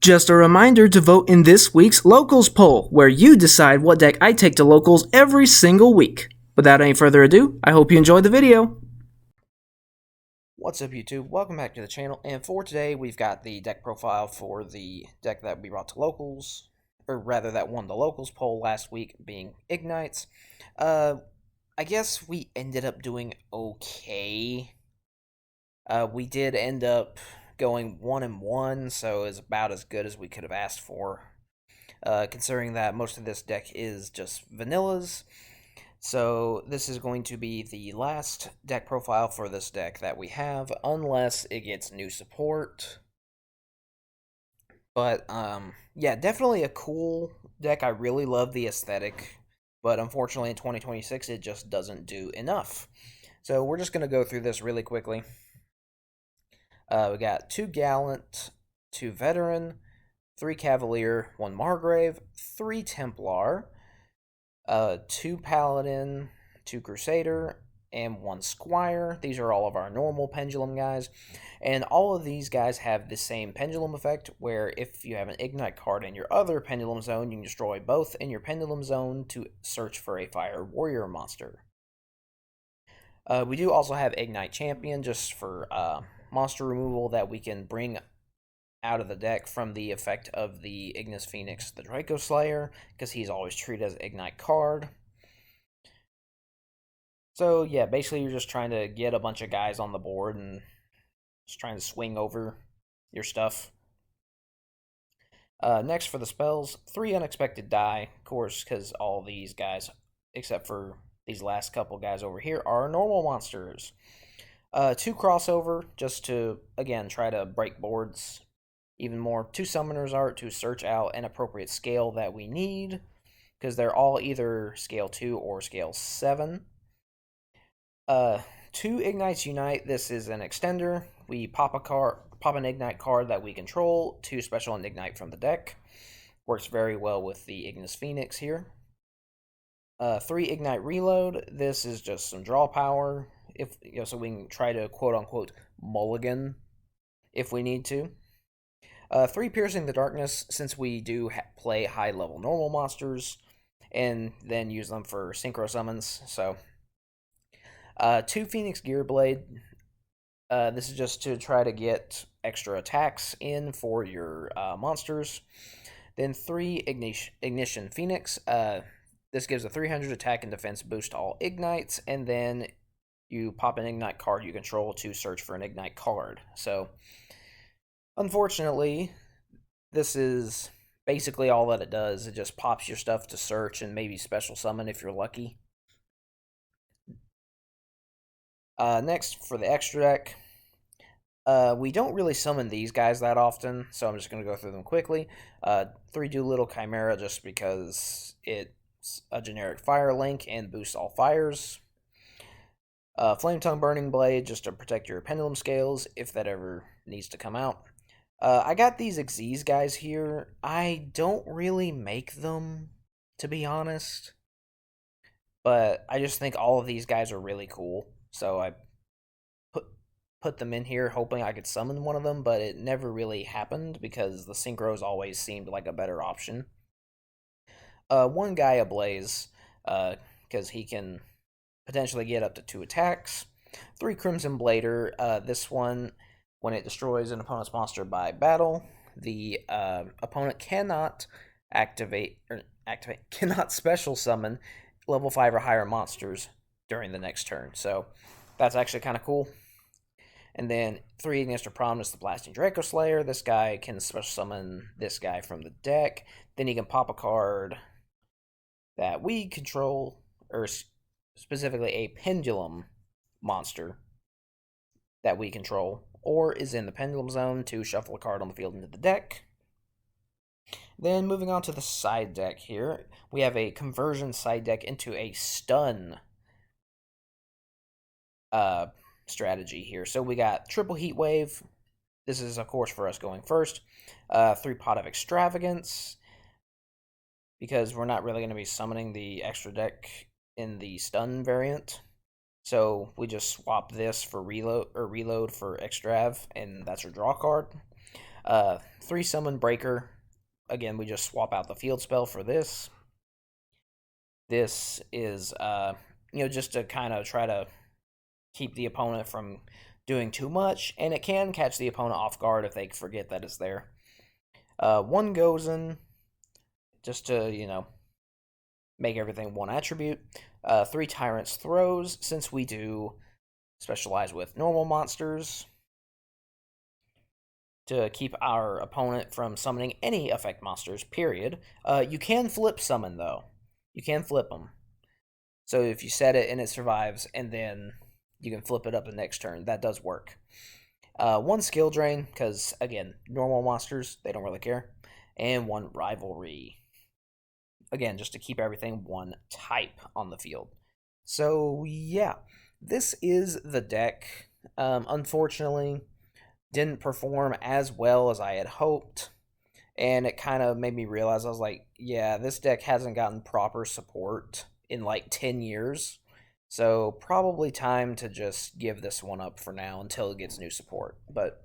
Just a reminder to vote in this week's Locals poll, where you decide what deck I take to Locals every single week. Without any further ado, I hope you enjoyed the video. What's up YouTube? Welcome back to the channel, and for today we've got the deck profile for the deck that we brought to Locals, or rather that won the Locals poll last week, being Igknights. I guess we ended up doing okay. We did end up going 1-1, so it's about as good as we could have asked for, considering that most of this deck is just vanillas. So this is going to be the last deck profile for this deck that we have, unless it gets new support. But, yeah, definitely a cool deck. I really love the aesthetic, but unfortunately in 2026 it just doesn't do enough. So we're just going to go through this really quickly. We got 2 Gallant, 2 Veteran, 3 Cavalier, 1 Margrave, 3 Templar, 2 Paladin, 2 Crusader, and 1 Squire. These are all of our normal Pendulum guys, and all of these guys have the same Pendulum effect, where if you have an Igknight card in your other Pendulum zone, you can destroy both in your Pendulum zone to search for a Fire Warrior monster. We do also have Igknight Champion, just for monster removal that we can bring out of the deck from the effect of the Ignis Phoenix, the Draco Slayer, because he's always treated as an Igknight card. So yeah, basically you're just trying to get a bunch of guys on the board and just trying to swing over your stuff. Next for the spells, 3 Unexpected Die, of course, because all these guys, except for these last couple guys over here, are normal monsters. 2 Crossover, just to, again, try to break boards even more. 2 Summoner's Art to search out an appropriate scale that we need, because they're all either scale 2 or scale 7. 2 Ignites Unite, this is an extender. We pop an Ignite card that we control to special and Ignite from the deck. Works very well with the Ignis Phoenix here. 3 Ignite Reload, this is just some draw power, if so we can try to quote-unquote mulligan if we need to. 3 Piercing the Darkness, since we do play high-level normal monsters, and then use them for synchro summons. So, 2 Phoenix Gearblade, this is just to try to get extra attacks in for your monsters. Then 3 Ignition Phoenix, this gives a 300 attack and defense boost to all Ignites, and then you pop an Ignite card you control to search for an Ignite card. So, unfortunately, this is basically all that it does. It just pops your stuff to search and maybe special summon if you're lucky. Next, for the extra deck, we don't really summon these guys that often, so I'm just going to go through them quickly. 3 Doolittle Chimera, just because it's a generic fire link and boosts all fires. Flame Tongue Burning Blade, just to protect your Pendulum Scales, if that ever needs to come out. I got these Xyz guys here. I don't really make them, to be honest, but I just think all of these guys are really cool, so I put them in here hoping I could summon one of them, but it never really happened because the Synchros always seemed like a better option. 1 Gaia Blaze, because he can potentially get up to 2 attacks. 3 Crimson Blader, this one, when it destroys an opponent's monster by battle, the opponent cannot cannot special summon level 5 or higher monsters during the next turn. So that's actually kind of cool. And then 3 Ignister Promise, the Blasting Draco Slayer. This guy can special summon this guy from the deck. Then he can pop a card that we control, or specifically a Pendulum monster that we control, or is in the Pendulum zone, to shuffle a card on the field into the deck. Then moving on to the side deck here, we have a conversion side deck into a stun strategy here. So we got Triple Heat Wave. This is, of course, for us going first. 3 Pot of Extravagance, because we're not really going to be summoning the extra deck in the stun variant. So we just swap this for reload for Extrav, and that's our draw card. 3 summon breaker. Again, we just swap out the field spell for this. This is, just to kind of try to keep the opponent from doing too much, and it can catch the opponent off guard if they forget that it's there. 1 goes in, just to, make everything 1 attribute. 3 Tyrant's Throws, since we do specialize with normal monsters, to keep our opponent from summoning any effect monsters, period. You can flip summon, though. You can flip them. So if you set it and it survives, and then you can flip it up the next turn, that does work. 1 Skill Drain, because, again, normal monsters, they don't really care. And 1 Rivalry. Again, just to keep everything 1 type on the field. So, yeah, this is the deck. Unfortunately, didn't perform as well as I had hoped, and it kind of made me realize, I was like, yeah, this deck hasn't gotten proper support in like 10 years, so probably time to just give this one up for now until it gets new support. But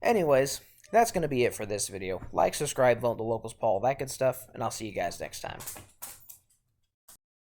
anyways, that's going to be it for this video. Like, subscribe, vote the locals poll, that good stuff, and I'll see you guys next time.